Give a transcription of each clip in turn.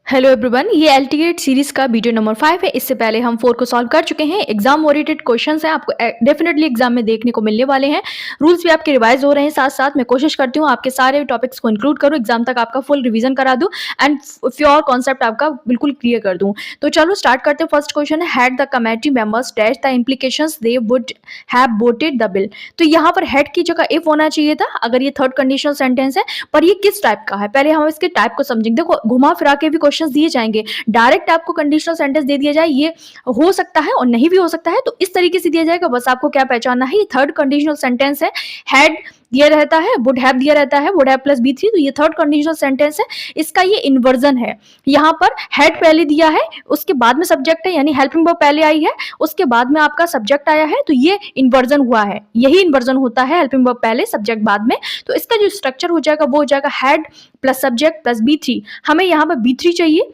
Hello everyone, ये एलटीगेट series का video number 5 है। इससे पहले हम 4 को सॉल्व कर चुके हैं। एग्जाम ओरिएंटेड क्वेश्चंस हैं, आपको डेफिनेटली एग्जाम में देखने को मिलने वाले हैं। रूल्स भी आपके रिवाइज हो रहे हैं। साथ साथ मैं कोशिश करती हूँ आपके सारे टॉपिक्स को इंक्लूड करूँ, एग्जाम तक आपका फुल रिवीजन करा दूँ एंड प्योर कॉन्सेप्ट आपका बिल्कुल क्लियर कर दूँ। तो चलो स्टार्ट करते हैं। फर्स्ट क्वेश्चन है, had the committee members dash the implications they would have voted the bill. तो यहाँ पर हेड की जगह इफ होना चाहिए था अगर ये थर्ड कंडीशनल सेंटेंस है, पर ये किस टाइप का है पहले हम इसके टाइप को समझेंगे। देखो, घुमा फिरा के भी क्वेश्चन दिए जाएंगे, डायरेक्ट आपको कंडीशनल सेंटेंस दे दिया जाए ये हो सकता है और नहीं भी हो सकता है, तो इस तरीके से दिया जाएगा। बस आपको क्या पहचानना है, ये थर्ड कंडीशनल सेंटेंस है। हैड दिया रहता है, वुड हैव दिया रहता है, वुड हैव प्लस बी3, तो ये थर्ड कंडीशनल सेंटेंस है। इसका ये इन्वर्जन है। यहाँ पर हैड पहले दिया है, उसके बाद में सब्जेक्ट है, यानी हेल्पिंग वर्ब पहले आई है, उसके बाद में आपका सब्जेक्ट आया है, तो ये इन्वर्जन हुआ है। यही इन्वर्जन होता है, हेल्पिंग वर्ब पहले सब्जेक्ट बाद में। तो इसका जो स्ट्रक्चर हो जाएगा वो हो जाएगा had plus subject plus B3. हमें यहाँ पर बी3 चाहिए।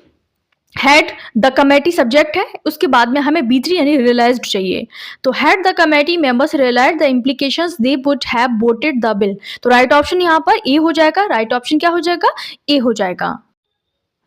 हैड द कमेटी सब्जेक्ट है, उसके बाद में हमें बी3 यानी रियलाइज्ड चाहिए। तो had the committee members realised the implications they would have voted the bill. तो राइट ऑप्शन यहाँ पर ए हो जाएगा। राइट ऑप्शन क्या हो जाएगा? ए हो जाएगा।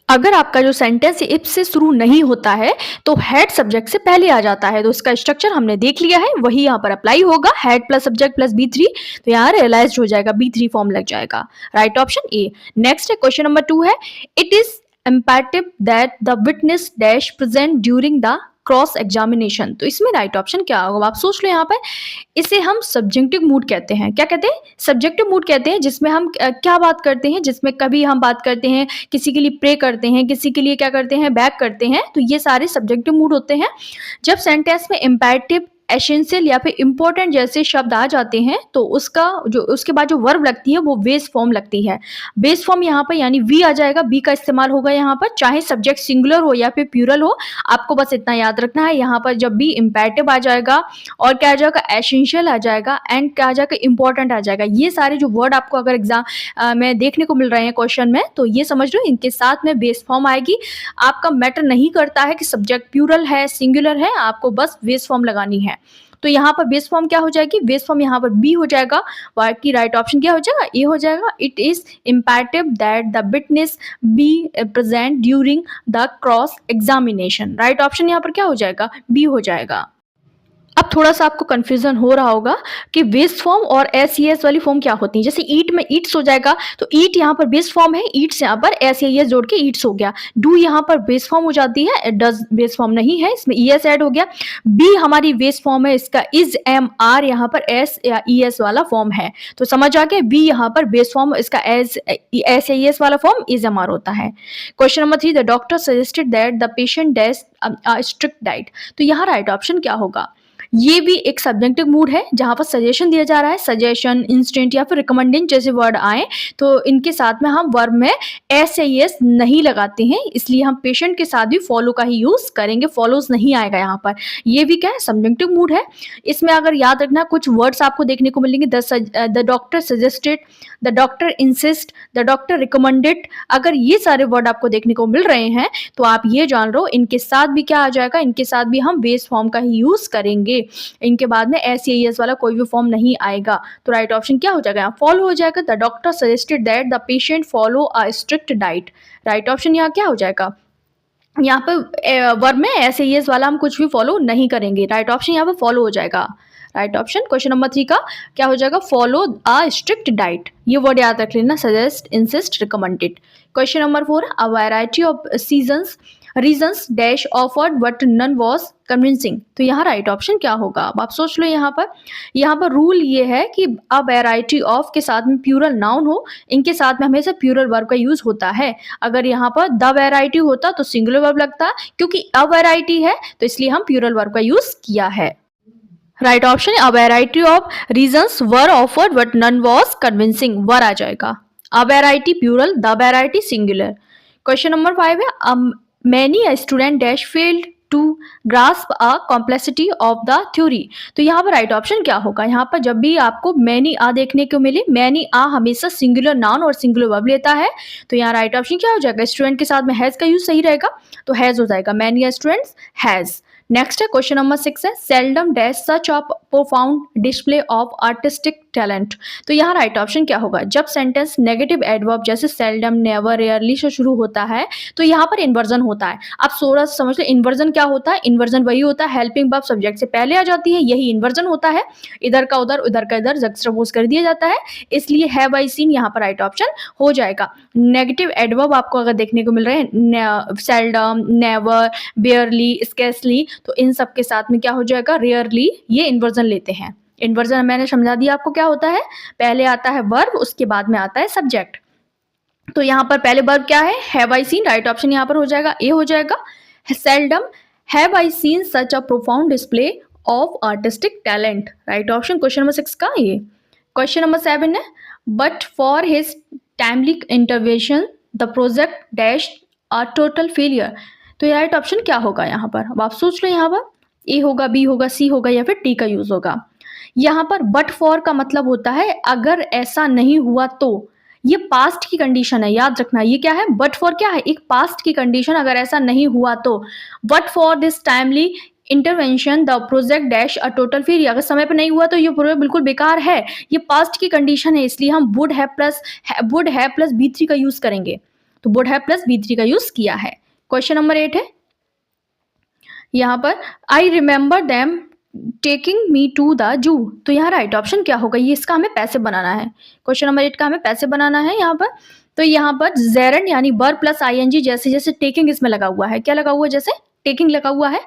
अगर आपका जो सेंटेंस इफ से शुरू नहीं होता है तो हैड सब्जेक्ट से पहले आ जाता है, तो इसका स्ट्रक्चर हमने देख लिया है, वही यहाँ पर अप्लाई होगा। Had plus subject plus B3, तो यहाँ रियलाइज्ड हो जाएगा, बी3 फॉर्म लग जाएगा। Right option A. नेक्स्ट है क्वेश्चन नंबर 2 है, it is imperative that the witness dash present during the cross examination. तो इसमें राइट ऑप्शन क्या होगा आप सोच लो। यहाँ पर इसे हम सब्जेक्टिव मूड कहते हैं। क्या कहते हैं? सब्जेक्टिव मूड कहते हैं, जिसमें हम क्या बात करते हैं, जिसमें कभी हम बात करते हैं किसी के लिए प्रे करते हैं, किसी के लिए क्या करते हैं, बैक करते हैं, तो ये सारे सब्जेक्टिव मूड होते हैं। जब सेंटेंस में इम्पेरेटिव, एसेंशियल या फिर इंपॉर्टेंट जैसे शब्द आ जाते हैं तो उसका जो उसके बाद जो वर्ब लगती है वो बेस फॉर्म लगती है। बेस फॉर्म यहाँ पर यानी वी आ जाएगा, बी का इस्तेमाल होगा यहाँ पर, चाहे सब्जेक्ट सिंगुलर हो या फिर प्लूरल हो। आपको बस इतना याद रखना है, यहाँ पर जब भी इम्पेरेटिव आ जाएगा और क्या आ जाएगा, एसेंशियल आ जाएगा एंड क्या आ जाएगा, इंपॉर्टेंट आ जाएगा। ये सारे जो वर्ड आपको अगर एग्जाम में देखने को मिल रहे हैं क्वेश्चन में, तो ये समझ लो इनके साथ में बेस फॉर्म आएगी। आपका मैटर नहीं करता है कि सब्जेक्ट प्लूरल है सिंगुलर है, आपको बस बेस फॉर्म लगानी है। तो यहाँ पर बेस फॉर्म क्या हो जाएगी? बेस फॉर्म यहाँ पर बी हो जाएगा। बाकी राइट ऑप्शन क्या हो जाएगा? ए हो जाएगा। It is imperative that the witness be present during the cross examination. Right option यहाँ पर क्या हो जाएगा? बी हो जाएगा। अब थोड़ा सा आपको कंफ्यूजन हो रहा होगा कि बेस फॉर्म और एस वाली फॉर्म क्या होती है। जैसे ईट में ईट्स हो जाएगा, तो ईट यहाँ पर बेस फॉर्म है, ईट्स यहाँ पर एस जोड़ के ईट्स हो गया। डू यहाँ पर बेस फॉर्म हो जाती है, डज बेस फॉर्म नहीं है, इसमें ई एस ऐड हो गया। बी हमारी बेस फॉर्म है, इसका इज एम आर यहाँ पर एस या ई एस वाला फॉर्म है। तो समझ आ गया, बी यहाँ पर बेस फॉर्म, इसका एस या ई एस वाला फॉर्म इज एम आर होता है। Question number 3, the doctor suggested that the patient dash strict diet. तो यहाँ राइट ऑप्शन क्या होगा? ये भी एक सब्जेक्टिव मूड है जहां पर सजेशन दिया जा रहा है। सजेशन, इंस्टेंट या फिर रिकमेंडिंग जैसे वर्ड आए तो इनके साथ में हम वर्ब में एस या एस नहीं लगाते हैं, इसलिए हम पेशेंट के साथ भी फॉलो का ही यूज करेंगे, फॉलोज नहीं आएगा यहाँ पर। ये भी क्या है? सब्जेक्टिव मूड है। इसमें अगर याद रखना कुछ वर्ड्स आपको देखने को मिलेंगे, the doctor suggested, the doctor insist, the doctor recommended. अगर ये सारे वर्ड आपको देखने को मिल रहे हैं तो आप ये जान लो इनके साथ भी क्या आ जाएगा, इनके साथ भी हम बेस फॉर्म का ही यूज करेंगे। इनके बाद में एस या एस वाला कोई भी फॉर्म नहीं आएगा। तो राइट ऑप्शन क्या हो जाएगा? फॉलो हो जाएगा। The doctor suggested that the patient follow a strict diet. Right option यहाँ क्या हो जाएगा? यहाँ पे वर्ब में एस या एस वाला हम कुछ भी फॉलो नहीं करेंगे। राइट ऑप्शन यहाँ पे फॉलो हो जाएगा। राइट ऑप्शन क्वेश्चन नंबर 3 का क्या हो जाएगा? Follow a strict diet. ये वर्ड याद रख लेना, suggest, insist, recommended. Question number 4, a variety of reasons dash offered but none was convincing. तो यहाँ राइट ऑप्शन क्या होगा? अब आप सोच लो। यहाँ पर रूल ये है कि अ वैरायटी ऑफ के साथ में प्लूरल नाउन हो, इनके साथ में हमेशा प्लूरल वर्ब का यूज होता है। अगर यहाँ पर द वैरायटी होता तो सिंगुलर वर्ब लगता, क्योंकि अ वैरायटी है तो इसलिए हम प्लूरल वर्ब का यूज किया है। राइट ऑप्शन है, a variety of reasons were offered but none was convincing, were आ जाएगा। A variety plural, the variety singular. Question number 5 है, many student dash failed to grasp a complexity of the theory. तो यहाँ पर right option क्या होगा? यहाँ पर जब भी आपको मैनी आ देखने को मिले, मैनी आ हमेशा सिंगुलर नाउन और सिंगुलर वर्ब लेता है, तो यहाँ राइट ऑप्शन क्या हो जाएगा? स्टूडेंट के साथ में हैज का यूज सही रहेगा, तो हैज हो जाएगा। Many students has. नेक्स्ट है क्वेश्चन नंबर 6 है, seldom dash such a profound display of artistic talent. तो यहाँ राइट ऑप्शन क्या होगा? जब सेंटेंस नेगेटिव एडवर्ब जैसे सेल्डम, नेवर, रेयरली से शुरू होता है तो यहाँ पर इन्वर्जन होता है। आप थोड़ा सा समझ लो इन्वर्जन क्या होता है। इन्वर्जन वही होता है हेल्पिंग वर्ब सब्जेक्ट से पहले आ जाती है, यही इन्वर्जन होता है। इधर का उधर जक्सटापोज कर दिया जाता है, इसलिए हैव आई सीन यहाँ पर राइट ऑप्शन हो जाएगा। नेगेटिव एडवर्ब आपको अगर देखने को मिल रहे हैं सेल्डम, नेवर, बेयरली, स्केर्सली, तो इन सब के साथ में क्या हो जाएगा? रेयरली, ये इन्वर्जन लेते हैं। इन्वर्जन मैंने समझा दिया आपको क्या होता है। पहले आता है वर्ब, उसके बाद में आता है सब्जेक्ट। तो यहाँ पर पहले वर्ब क्या है? Have I seen, right option यहाँ पर हो जाएगा ए हो जाएगा। Seldom, have I seen such a profound display of artistic talent, right option question number 6 का ये। क्वेश्चन नंबर 7 है but for his timely intervention the project dash a total failure. तो ये राइट ऑप्शन क्या होगा यहाँ पर? अब आप सोच लो, यहाँ पर ए होगा, बी होगा, सी होगा या फिर टी का यूज होगा। यहाँ पर बट फॉर का मतलब होता है अगर ऐसा नहीं हुआ तो। ये पास्ट की कंडीशन है, याद रखना। ये क्या है? बट फॉर क्या है? एक पास्ट की कंडीशन, अगर ऐसा नहीं हुआ तो। But for this timely intervention the project dash a total failure, अगर समय पर नहीं हुआ तो ये प्रोजेक्ट बिल्कुल बेकार है। ये पास्ट की कंडीशन है, इसलिए हम वुड हैव प्लस बी3 का यूज करेंगे। तो वुड हैव प्लस बी3 का यूज किया है। क्वेश्चन नंबर 8 है यहाँ पर I remember them taking me to the zoo. तो यहाँ राइट ऑप्शन क्या होगा? ये इसका हमें पैसे बनाना है। क्वेश्चन नंबर 8 का हमें पैसे बनाना है यहाँ पर। तो यहाँ पर जेरन यानी वर्ब प्लस आईएनजी, जैसे जैसे टेकिंग इसमें लगा हुआ है, क्या लगा हुआ है? जैसे टेकिंग लगा हुआ है।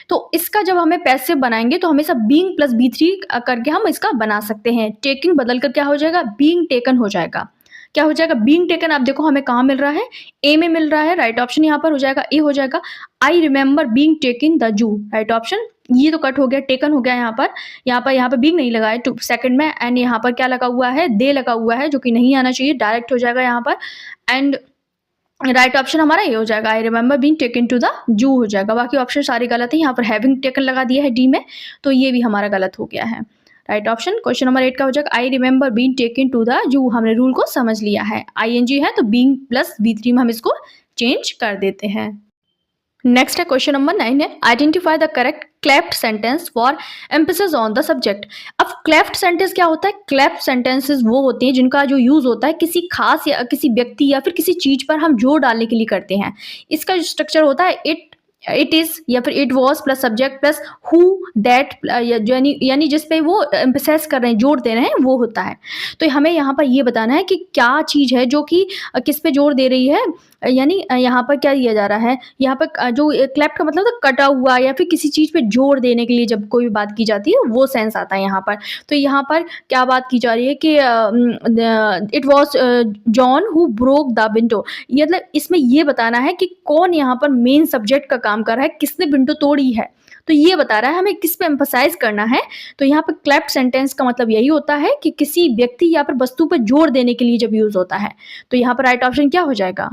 तो इसका जब हमें पैसे बनाएंगे तो हमेशा बीइंग प्लस बी3 करके हम इसका बना सकते हैं। टेकिंग बदल कर क्या हो जाएगा? बीइंग टेकन हो जाएगा। क्या हो जाएगा? Being taken. आप देखो हमें कहाँ मिल रहा है? ए में मिल रहा है। राइट ऑप्शन यहाँ पर हो जाएगा ए हो जाएगा। I remember being taking the zoo, right option. ये तो कट हो गया, टेकन हो गया यहाँ पर बीइंग नहीं लगा है सेकंड में। एंड यहाँ पर क्या लगा हुआ है? दे लगा हुआ है, जो कि नहीं आना चाहिए, डायरेक्ट हो जाएगा यहाँ पर। एंड राइट ऑप्शन हमारा ये हो जाएगा I remember being taken to the zoo हो जाएगा। बाकी ऑप्शन सारे गलत है। यहाँ पर हैविंग टेकन लगा दिया है डी में, तो ये भी हमारा गलत हो गया है। राइट ऑप्शन क्वेश्चन नंबर 8 का हो जाएगा I remember being taken to the zoo. हमने रूल को समझ लिया है। आईएनजी है तो बीइंग प्लस बी3 में हम इसको चेंज कर देते हैं। नेक्स्ट है क्वेश्चन नंबर 9 है identify the correct cleft sentence for emphasis on the subject. अब क्लेफ्ट सेंटेंस क्या होता है? क्लेफ्ट सेंटेंसेस वो होते हैं जिनका जो यूज होता है किसी खास या किसी व्यक्ति या फिर किसी चीज पर हम जोर डालने के लिए करते हैं। इसका जो स्ट्रक्चर होता है इट इज या फिर it was plus subject plus who that, यानी जिस पे वो एम्फेसाइज कर रहे हैं, जोर दे रहे हैं, वो होता है। तो हमें यहाँ पर ये बताना है कि क्या चीज है जो कि किस पे जोर दे रही है, यानी यहाँ पर क्या दिया जा रहा है। यहाँ पर जो क्लैप्ट का मतलब तो कटा हुआ या फिर किसी चीज पे जोर देने के लिए जब कोई भी बात की जाती है वो सेंस आता है यहाँ पर। तो यहाँ पर क्या बात की जा रही है कि it was John who broke the window. मतलब इसमें ये बताना है कि कौन यहाँ पर मेन सब्जेक्ट का काम कर रहा है, किसने विंडो तोड़ी है। तो ये बता रहा है हमें किस पे एम्फसाइज करना है। तो यहाँ पर क्लैप्ट सेंटेंस का मतलब यही होता है कि किसी व्यक्ति या फिर वस्तु पर जोर देने के लिए जब यूज होता है। तो यहाँ पर राइट ऑप्शन क्या हो जाएगा?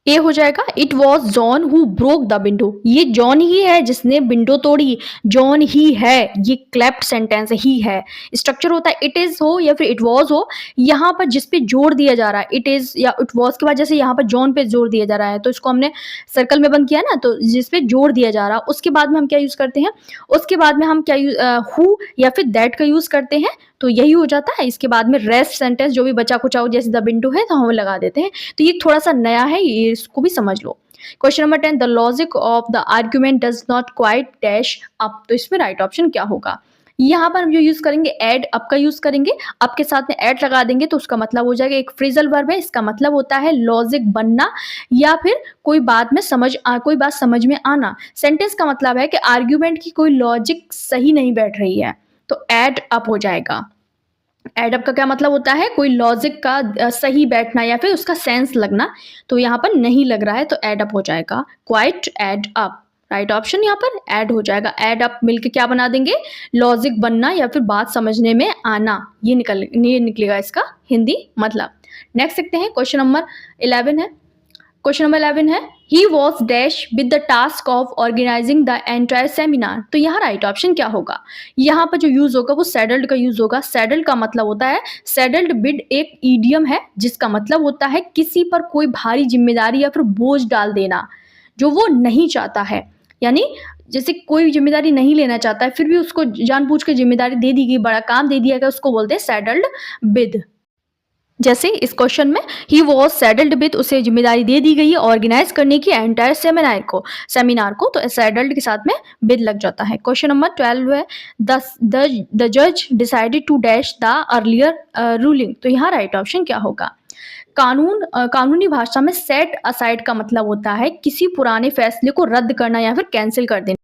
ए हो जाएगा। It was John who broke the window. ये जॉन ही है जिसने विंडो तोड़ी, जॉन ही है, ये क्लैप्ट सेंटेंस ही है। स्ट्रक्चर होता है इट इज हो या फिर इट वॉज हो। यहाँ पर जिस पे जोर दिया जा रहा है इट इज या इट वॉज के बाद जैसे यहाँ पर जॉन पे जोर दिया जा रहा है तो इसको हमने सर्कल में बंद किया ना, तो जिस पे जोर दिया जा रहा है उसके बाद में हम क्या यूज करते हैं? उसके बाद में हम क्या हु या फिर दैट का यूज करते हैं। तो यही हो जाता है। इसके बाद में रेस्ट सेंटेंस जो भी बचा कुचा हो जैसे द विंडो है तो हम लगा देते हैं। तो ये थोड़ा सा नया है, ये इसको भी समझ लो। Question number 10 the logic of the argument does not quite dash up. तो इसमें राइट ऑप्शन क्या होगा? यहाँ पर हम जो यूज करेंगे एड अप का यूज करेंगे। अप के साथ में एड लगा देंगे तो उसका मतलब हो जाएगा एक फ्रेजल वर्ब है। इसका मतलब होता है लॉजिक बनना या फिर कोई बात समझ में आना। सेंटेंस का मतलब है कि आर्ग्यूमेंट की कोई लॉजिक सही नहीं बैठ रही है, तो एड अप हो जाएगा। एड अप का क्या मतलब होता है? कोई लॉजिक का सही बैठना या फिर उसका सेंस लगना। तो यहाँ पर नहीं लग रहा है तो एड अप हो जाएगा। Quite add up, right option यहाँ पर ऐड हो जाएगा। एड अप मिलके क्या बना देंगे? लॉजिक बनना या फिर बात समझने में आना। ये निकलेगा इसका हिंदी मतलब। नेक्स्ट देखते हैं क्वेश्चन नंबर 11 है। क्वेश्चन नंबर 11 है he was dash with the task of organising the entire seminar. तो यहाँ राइट ऑप्शन क्या होगा? यहाँ पर जो यूज होगा वो सैडल्ड का यूज होगा। सैडल्ड का मतलब होता है, सैडल्ड विद एक ईडियम है जिसका मतलब होता है किसी पर कोई भारी जिम्मेदारी या फिर बोझ डाल देना जो वो नहीं चाहता है। यानी जैसे कोई जिम्मेदारी नहीं लेना चाहता है, फिर भी उसको जानबूझ के जिम्मेदारी दे दी गई, बड़ा काम दे दिया गया, उसको बोलते हैं सैडल्ड विद। जैसे इस क्वेश्चन में ही वॉज सैडल्ड विद, उसे जिम्मेदारी दे दी गई है ऑर्गेनाइज करने की एंटायर सेमिनार को, तो सैडल्ड के साथ में विद लग जाता है। क्वेश्चन नंबर 12 है द जज decided to dash the earlier ruling, तो यहाँ राइट ऑप्शन क्या होगा? कानूनी भाषा में सेट असाइड का मतलब होता है किसी पुराने फैसले को रद्द करना या फिर कैंसिल कर देना।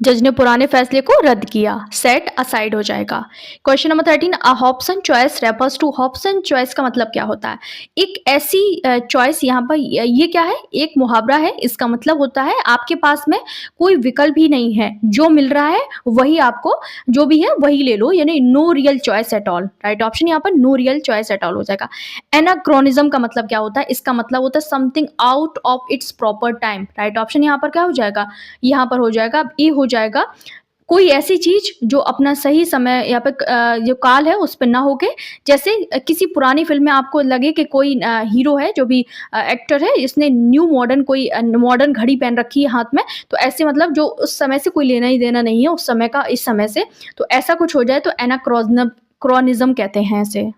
जज ने पुराने फैसले को रद्द किया, सेट असाइड हो जाएगा। Question number 13 a Hobson choice refers to, Hobson choice का मतलब क्या होता है? एक ऐसी चॉइस, यहाँ पर ये क्या है? एक मुहावरा है, इसका मतलब होता है आपके पास में कोई विकल्प ही नहीं है, जो मिल रहा है वही आपको, जो भी है वही ले लो, यानी no real choice at all. Right option यहाँ पर no real choice at all हो जाएगा। एनाक्रोनिज्म का मतलब क्या होता है? इसका मतलब होता है something out of its proper time. Right option यहाँ पर क्या हो जाएगा? यहाँ पर हो जाएगा, अब ए हो जाएगा, कोई ऐसी चीज जो अपना सही समय या फिर जो काल है उस पर ना होके, जैसे किसी पुरानी फिल्म में आपको लगे कि कोई हीरो है जो भी एक्टर है, इसने न्यू मॉडर्न कोई मॉडर्न घड़ी पहन रखी है हाथ में, तो ऐसे मतलब जो उस समय से कोई लेना ही देना नहीं है उस समय का इस समय से, तो ऐसा कुछ हो जाए तो एनाक्रोनिज्म कहते हैं ऐसे।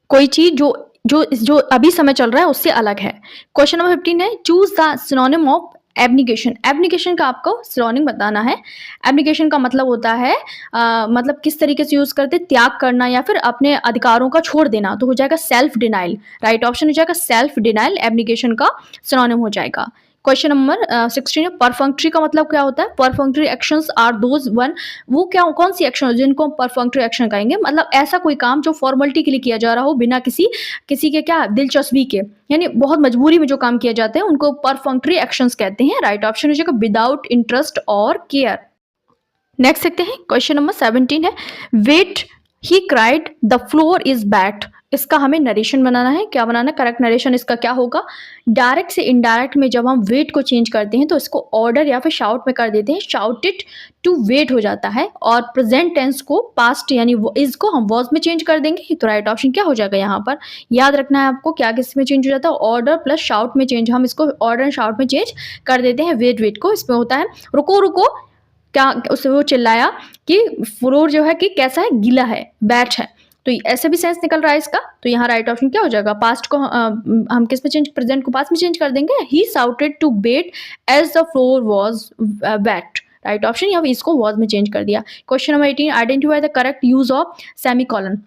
कोई चीज जो जो जो अभी समय चल रहा है उससे अलग है। क्वेश्चन नंबर 15 है चूज द सिनोनिम ऑफ एब्निकेशन। एब्निकेशन का आपको सिनोनिम बताना है। एब्निकेशन का मतलब होता है मतलब किस तरीके से यूज करते, त्याग करना या फिर अपने अधिकारों का छोड़ देना, तो हो जाएगा सेल्फ डिनाइल। राइट ऑप्शन हो जाएगा सेल्फ डिनाइल, एब्निकेशन का सिनोनिम हो जाएगा। क्वेश्चन नंबर 16 है परफंक्ट्री का मतलब क्या होता है? परफंक्ट्री एक्शंस आर दोज वन, वो क्या कौन सी एक्शन जिनको हम परफंक्ट्री एक्शन कहेंगे? मतलब ऐसा कोई काम जो फॉर्मेलिटी के लिए किया जा रहा हो, बिना किसी किसी के क्या दिलचस्पी के, यानी बहुत मजबूरी में जो काम किया जाते हैं उनको परफंक्ट्री एक्शंस कहते हैं। राइट ऑप्शन हो जाएगा विदाउट इंटरेस्ट और केयर। नेक्स्ट देखते हैं क्वेश्चन नंबर 17 है wet he cried the floor is bat. इसका हमें नरेशन बनाना है। क्या बनाना है? करेक्ट नरेशन इसका क्या होगा? डायरेक्ट से इनडायरेक्ट में जब हम वेट को चेंज करते हैं तो इसको ऑर्डर या फिर शाउट में कर देते हैं, शाउटेड टू वेट हो जाता है, और प्रेजेंट टेंस को पास्ट यानी इसको हम वॉज में चेंज कर देंगे। तो राइट ऑप्शन क्या हो जाएगा? यहाँ पर याद रखना है आपको क्या किस में चेंज हो जाता है, ऑर्डर प्लस शाउट में चेंज, हम इसको ऑर्डर एंड शाउट में चेंज कर देते हैं। वेट को इसमें होता है रुको रुको, क्या उससे वो चिल्लाया कि फ्लोर जो है कि कैसा है, गीला है, बैट है, तो ऐसे भी सेंस निकल रहा है इसका। तो यहाँ राइट ऑप्शन क्या हो जाएगा? पास्ट को हम किस में चेंज, प्रेजेंट को पास्ट में चेंज कर देंगे। He shouted to bet as the floor was wet. Right option यहाँ इसको वाज में चेंज कर दिया। Question number 18 identify the correct use of semicolon.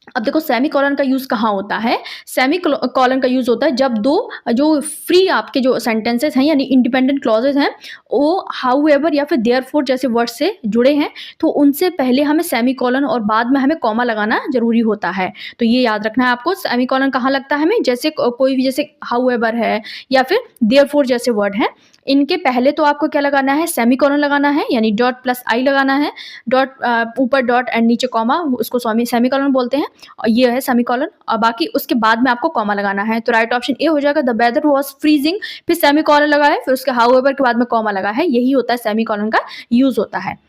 अब देखो सेमी कॉलन का यूज कहाँ होता है? सेमी कॉलन का यूज होता है जब दो जो फ्री आपके जो सेंटेंसेस हैं यानी इंडिपेंडेंट क्लॉजेज हैं वो हाउएवर या फिर देयरफॉर जैसे वर्ड से जुड़े हैं, तो उनसे पहले हमें सेमी कॉलन और बाद में हमें कॉमा लगाना जरूरी होता है। तो ये याद रखना है आपको। सेमी कॉलन कहाँ लगता है हमें? जैसे कोई भी जैसे हाउएवर है या फिर देयरफॉर जैसे वर्ड हैं, इनके पहले तो आपको क्या लगाना है? सेमी कॉलन लगाना है, यानी डॉट प्लस आई लगाना है, डॉट ऊपर डॉट एंड नीचे कॉमा, उसको सेमी कॉलन बोलते हैं, और ये है सेमी कॉलन, और बाकी उसके बाद में आपको कॉमा लगाना है। तो राइट ऑप्शन ए हो जाएगा द वेदर वाज फ्रीजिंग, फिर सेमी कॉलन लगा है, फिर उसके हाउएवर के बाद में कॉमा लगा है, यही होता है सेमी कॉलन का यूज होता है।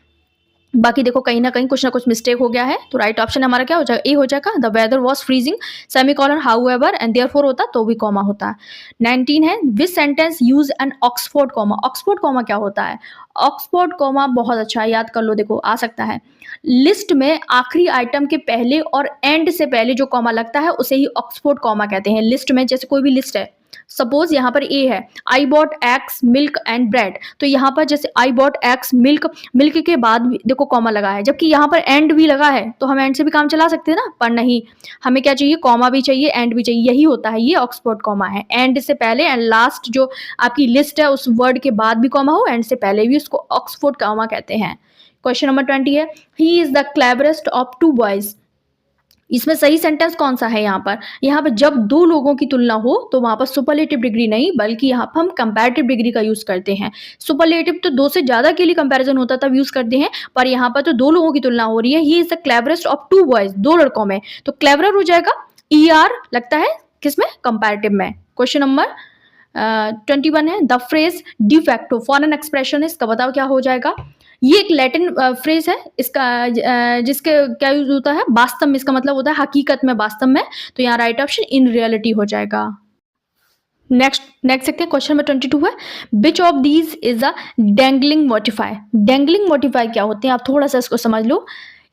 बाकी देखो कहीं ना कुछ मिस्टेक हो गया है, तो राइट ऑप्शन हमारा क्या हो जाएगा? ए हो जाएगा the weather was freezing, semicolon however and therefore होता तो भी कॉमा होता है। 19 है which sentence use an Oxford comma. Oxford comma क्या होता है? ऑक्सफोर्ड कॉमा बहुत अच्छा है, याद कर लो, देखो आ सकता है लिस्ट में आखिरी आइटम के पहले और एंड से पहले जो कॉमा लगता है उसे ही ऑक्सफोर्ड कॉमा कहते हैं। लिस्ट में जैसे कोई भी लिस्ट है, सपोज यहाँ पर ए है I bought x milk and bread, तो यहाँ पर जैसे I bought x milk, milk के बाद भी देखो कॉमा लगा है, जबकि यहाँ पर एंड भी लगा है, तो हम एंड से भी काम चला सकते हैं ना, पर नहीं, हमें क्या चाहिए? कॉमा भी चाहिए, एंड भी चाहिए, यही होता है, ये ऑक्सफोर्ड कॉमा है। एंड से पहले एंड लास्ट जो आपकी लिस्ट है उस वर्ड के बाद भी कॉमा हो, एंड से पहले भी, उसको ऑक्सफोर्ड कॉमा कहते हैं। क्वेश्चन नंबर 20 है he is the cleverest of two boys. इसमें सही सेंटेंस कौन सा है? यहाँ पर जब दो लोगों की तुलना हो तो वहां पर सुपरलेटिव डिग्री नहीं, बल्कि यहाँ पर हम कंपैरेटिव डिग्री का यूज करते हैं। सुपरलेटिव तो दो से ज्यादा के लिए कंपैरिजन होता तब यूज करते हैं, पर यहाँ पर तो दो लोगों की तुलना हो रही है। He is the cleverest of two boys, दो लड़कों में, तो क्लेवरर हो जाएगा ER लगता है किसमें? कंपैरेटिव में। क्वेश्चन नंबर 21 है the phrase de facto foreign expression है, इसका बताओ क्या हो जाएगा? ये एक लैटिन फ्रेज है, इसका जिसके क्या यूज होता है? वास्तव में, इसका मतलब होता है हकीकत में, वास्तव में, तो यहाँ राइट ऑप्शन इन रियलिटी हो जाएगा। नेक्स्ट नेक्स्ट देखते हैं, क्वेश्चन नंबर 22 है, which of these is a dangling modifier. Dangling modifier क्या होते हैं, आप थोड़ा सा इसको समझ लो।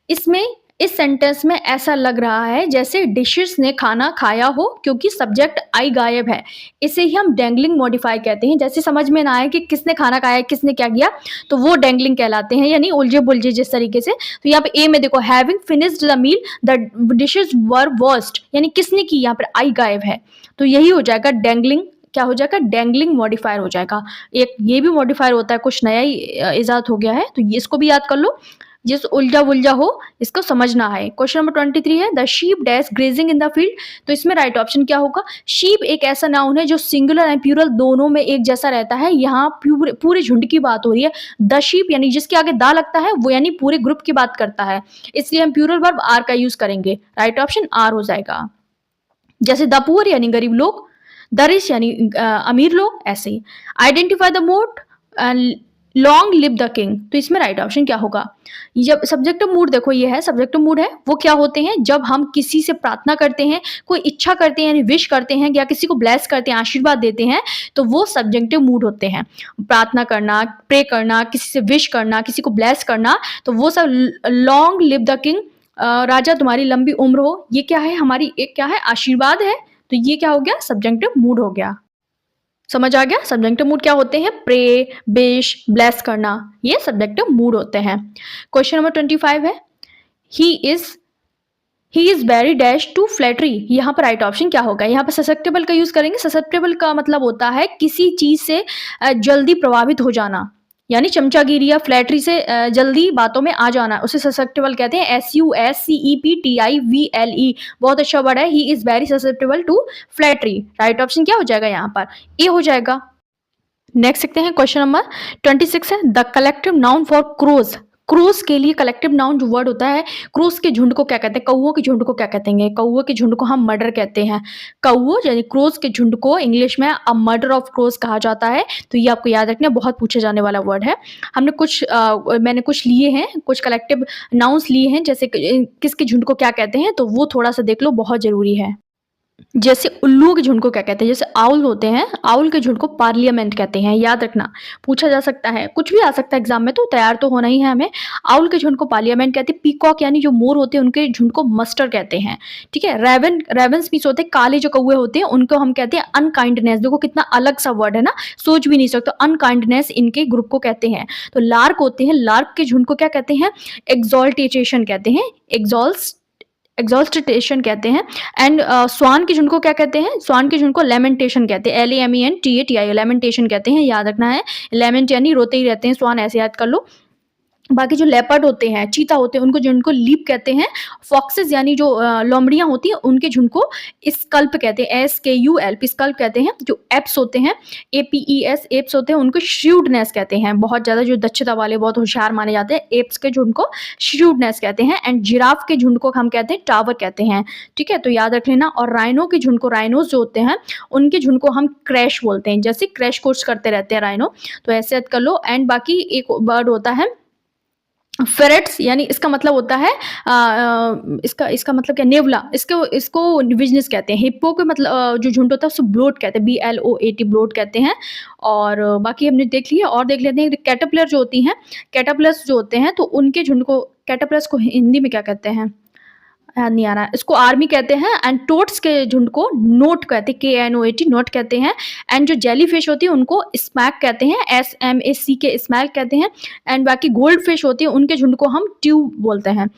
इसमें इस सेंटेंस में ऐसा लग रहा है जैसे डिशेस ने खाना खाया हो, क्योंकि सब्जेक्ट आई गायब है। इसे ही हम डेंगलिंग मॉडिफाई कहते हैं। जैसे समझ में ना आए कि किसने खाना खाया, किसने क्या किया, तो वो डेंगलिंग कहलाते हैं, यानी उलझे बुलझे जिस तरीके से। तो यहाँ पे ए में देखो, having finished the meal the dishes were worst, यानी किसने की, यहाँ पर आई गायब है। तो यही हो जाएगा डेंगलिंग, क्या हो जाएगा, डेंगलिंग मॉडिफायर हो जाएगा। एक ये भी मॉडिफायर होता है, कुछ नया ही इजाद हो गया है, तो इसको भी याद कर लो। जिस उलझा वुलझा हो इसको समझना है। क्वेश्चन नंबर 23 है, the sheep dash grazing in the field. तो इसमें राइट ऑप्शन क्या होगा, शीप एक ऐसा नाउन है जो सिंगुलर एंड प्लूरल दोनों में एक जैसा रहता है। यहाँ पूरे झुंड की बात हो रही है। द शीप यानी जिसके आगे दा लगता है वो यानी पूरे ग्रुप की बात करता है, इसलिए हम प्लूरल वर्ब आर का यूज करेंगे। राइट ऑप्शन आर हो जाएगा। जैसे द पुअर यानी गरीब लोग, द रिच यानी अमीर लोग, ऐसे ही। Identify the mood, long live the king. तो इसमें राइट ऑप्शन क्या होगा, जब सब्जेक्टिव मूड, देखो ये है सब्जेक्टिव मूड है, वो क्या होते हैं, जब हम किसी से प्रार्थना करते हैं, कोई इच्छा करते हैं, यानी विश करते हैं, या किसी को ब्लेस करते हैं, आशीर्वाद देते हैं, तो वो सब्जेक्टिव मूड होते हैं। प्रार्थना करना, प्रे करना, किसी से विश करना, किसी को ब्लेस करना, तो वो सब लॉन्ग लिव द किंग, राजा तुम्हारी लंबी उम्र हो, ये क्या है, हमारी एक क्या है, आशीर्वाद है। तो ये क्या हो गया, सब्जेक्टिव मूड हो गया। समझ आ गया, सब्जेक्टिव मूड क्या होते हैं, प्रे, विश, ब्लेस करना, ये सब्जेक्टिव मूड होते हैं। क्वेश्चन नंबर 25 है, he is very dash to flattery. यहाँ पर राइट ऑप्शन क्या होगा, यहाँ पर ससेप्टेबल का यूज करेंगे। ससेप्टेबल का मतलब होता है किसी चीज से जल्दी प्रभावित हो जाना, यानी चमचागिरी या फ्लैटरी से जल्दी बातों में आ जाना, उसे ससेप्टेबल कहते हैं। SUSCEPTIVLE, बहुत अच्छा वर्ड है। He is very susceptible to flattery. Right option क्या हो जाएगा, यहाँ पर ए हो जाएगा। नेक्स्ट देखते हैं, क्वेश्चन नंबर 26 है, the collective noun for crows. Crows के लिए कलेक्टिव नाउन जो वर्ड होता है, क्रोज के झुंड को क्या कहते हैं, कौओं के झुंड को क्या कहते हैं, कौओं के झुंड को हम मर्डर कहते हैं। कौओं यानी क्रोज के झुंड को इंग्लिश में अ मर्डर ऑफ क्रोज कहा जाता है। तो ये आपको याद रखना, बहुत पूछे जाने वाला वर्ड है। हमने मैंने कुछ लिए हैं, कुछ कलेक्टिव नाउन्स लिए हैं, जैसे किसके झुंड को क्या कहते हैं, तो वो थोड़ा सा देख लो, बहुत जरूरी है। जैसे उल्लुओं के झुंड को क्या कहते हैं, जैसे आउल होते हैं, आउल के झुंड को पार्लियामेंट कहते हैं। याद रखना, पूछा जा सकता है, कुछ भी आ सकता है एग्जाम में, तो तैयार तो होना ही है हमें। आउल के झुंड को पार्लियामेंट कहते हैं। पीकॉक यानी जो मोर होते हैं, उनके झुंड को मस्टर कहते हैं। ठीक है। रेवन्स पीस होते हैं, काले जो कौवे होते हैं, उनको हम कहते हैं अनकाइंडनेस। देखो कितना अलग सा वर्ड है ना, सोच भी नहीं सकते। अनकाइंडनेस इनके ग्रुप को कहते हैं। तो लार्क होते हैं, लार्क के झुंड को क्या कहते हैं, एक्सॉल्टेशन कहते हैं, एग्जॉल्टेशन कहते हैं। एंड स्वान के झुंड को क्या कहते हैं, स्वान के झुंड को लेमेंटेशन कहते हैं। LAMENTATI, लेमेंटेशन कहते हैं, याद रखना है। लेमेंट यानी रोते ही रहते हैं स्वान, ऐसे याद कर लो। बाकी जो लेपर्ड होते हैं, चीता होते हैं, उनको झुंड को लीप कहते हैं। फॉक्सेस यानी जो लोमड़ियां होती हैं, उनके झुंड को स्कल्प कहते हैं, SKULP, स्कल्प कहते हैं। जो एप्स होते हैं, APES, एप्स होते हैं, उनको श्रूडनेस कहते हैं। बहुत ज़्यादा जो दक्षता वाले, बहुत होशियार माने जाते हैं, एप्स के झुंड को श्रूडनेस कहते हैं। एंड जिराफ के झुंड को हम कहते हैं टावर कहते हैं। ठीक है, तो याद रख लेना। और राइनो के झुंड को, राइनोज जो होते हैं, उनके झुंड को हम क्रैश बोलते हैं, जैसे क्रैश कोर्स करते रहते हैं राइनो, तो ऐसे याद कर लो। एंड बाकी एक बर्ड होता है फेरेट्स, यानी इसका मतलब होता है इसका मतलब क्या, नेवला, इसको बिजनेस कहते हैं। हिप्पो के मतलब जो झुंड होता है उसको ब्लोट कहते हैं, BLOAT, ब्लोट कहते हैं। और बाकी हमने देख लिया, और देख लेते हैं कैटरपिलर जो होती हैं, कैटरपिलर्स जो होते हैं, तो उनके झुंड को, कैटरपिलर्स को हिंदी में क्या कहते हैं, याद नहीं आ रहा है। इसको आर्मी कहते हैं। एंड टोट्स के झुंड को नोट कहते हैं, KNOAT, नोट कहते हैं। एंड जो जेली फिश होती है उनको स्मैक कहते हैं, SMAC, स्मैक कहते हैं। एंड बाकी गोल्ड फिश होती है, उनके झुंड को हम ट्यूब बोलते हैं,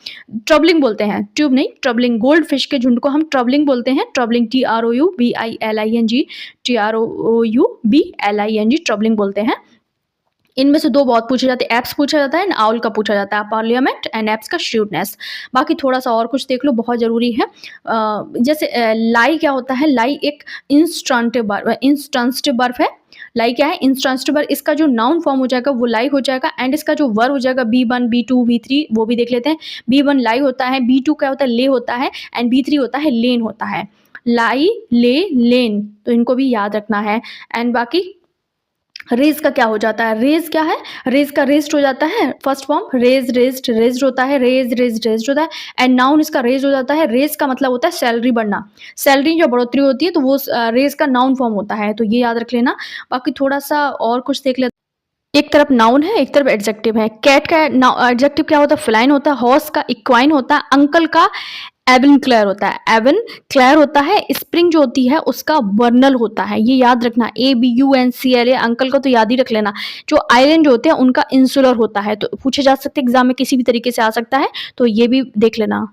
ट्रबलिंग बोलते हैं, ट्यूब नहीं, ट्रबलिंग। गोल्ड फिश के झुंड को हम ट्रबलिंग बोलते हैं, ट्रबलिंग, TROUBILING, ट्रबलिंग बोलते हैं। इनमें से दो बहुत पूछे जाते हैं, एप्स पूछा जाता है एंड आउल का पूछा जाता है, पार्लियामेंट एंड एप्स का श्रूडनेस। बाकी थोड़ा सा और कुछ देख लो, बहुत जरूरी है। जैसे लाई क्या होता है, लाई एक इंस्टांस्टिव वर्ब है। लाई क्या है, इंस्टांस्टिव वर्ब। इसका जो नाउन फॉर्म हो जाएगा वो लाई हो जाएगा। एंड इसका जो वर्ब हो जाएगा B1, B2, B3, वो भी देख लेते हैं। B1 लाई होता है, B2 क्या होता है, ले होता है, एंड B3 होता है, लेन होता है। लाई, ले, लेन, तो इनको भी याद रखना है। एंड बाकी रेज़ का क्या हो जाता है? रेज़ क्या है? रेज़ का रेज़्ड हो जाता है, first form raise, raised, raised होता है, रेज़्ड होता है एंड नाउन इसका रेज़ हो जाता है। रेज़ का मतलब होता है सैलरी बढ़ना। सैलरी जो बढ़ोतरी होती है तो वो रेज़ का नाउन फॉर्म होता है, तो ये याद रख लेना। बाकी थोड़ा-सा और कुछ देख लेते। एक तरफ नाउन है, एक तरफ एडजेक्टिव है। कैट का एडजेक्टिव क्या होता है? फेलाइन होता है, हॉर्स का इक्वाइन होता है, अंकल का एवन क्लेयर होता है। एवन क्लेयर होता है, स्प्रिंग जो होती है उसका वर्नल होता है, ये याद रखना। ABUNCLA अंकल का तो याद ही रख लेना। जो आइलैंड जो होते हैं उनका इंसुलर होता है, तो पूछे जा सकते हैं एग्जाम में किसी भी तरीके से आ सकता है, तो ये भी देख लेना।